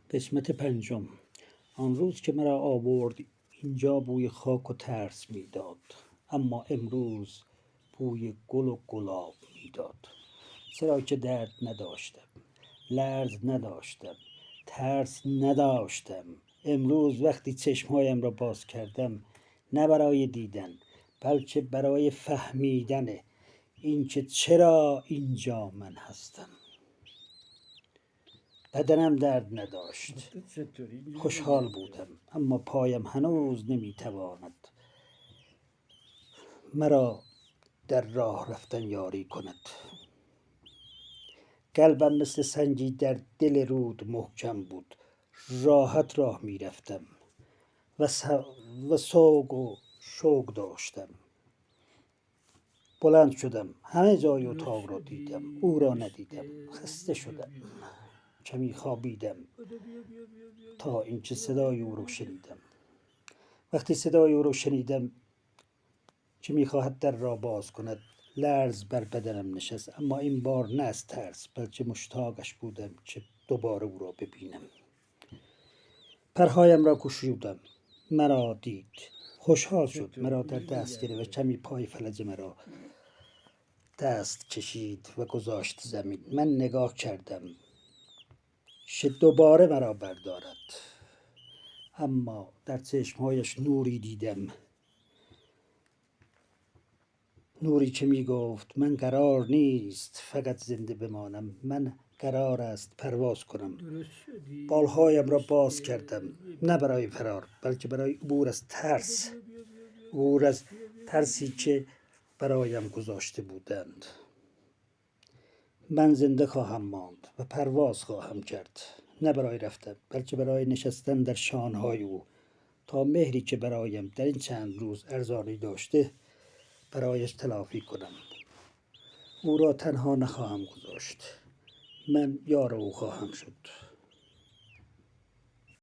قسمت پنجم. آن روز که مرا آورد اینجا بوی خاک و ترس میداد، اما امروز بوی گل و گلاب میداد. چرا که درد نداشتم، لرز نداشتم، ترس نداشتم. امروز وقتی چشمهایم را باز کردم، نه برای دیدن بلکه برای فهمیدن اینکه چرا اینجا من هستم. بدنم درد نداشت، خوشحال بودم، اما پایم هنوز نمیتواند مرا در راه رفتن یاری کند. قلبم مثل سنگی در دل رود محکم بود. راحت راه میرفتم و سوگ و شوق داشتم. بلند شدم، همه جای اتاق را دیدم، او را ندیدم. خسته شدم، کمی خوابیدم تا اینکه صدای او را شنیدم. وقتی صدای او را شنیدم که میخواهد در را باز کند، لرز بر بدنم نشست، اما این بار نه از ترس بلکه مشتاقش بودم که دوباره او را ببینم. پرهایم را گشودم، مرا دید، خوشحال شد، مرا در دست گرفت و کمی پای فلج مرا دست کشید و گذاشت زمین. من نگاه کردم که دوباره مرا بردارد، اما در چشمهایش نوری دیدم، نوری که می گفت من قرار نیست فقط زنده بمانم، من قرار است پرواز کنم. بالهایم را باز کردم، نه برای فرار بلکه برای عبور از ترس، عبور از ترسی که برایم گذاشته بودند. من زنده خواهم ماند و پرواز خواهم کرد، نه برای رفتن بلکه برای نشستن در شانهای او، تا مهری که برایم در این چند روز ارزانی داشته برایش تلافی کنم. او را تنها نخواهم گذاشت، من یار او خواهم شد.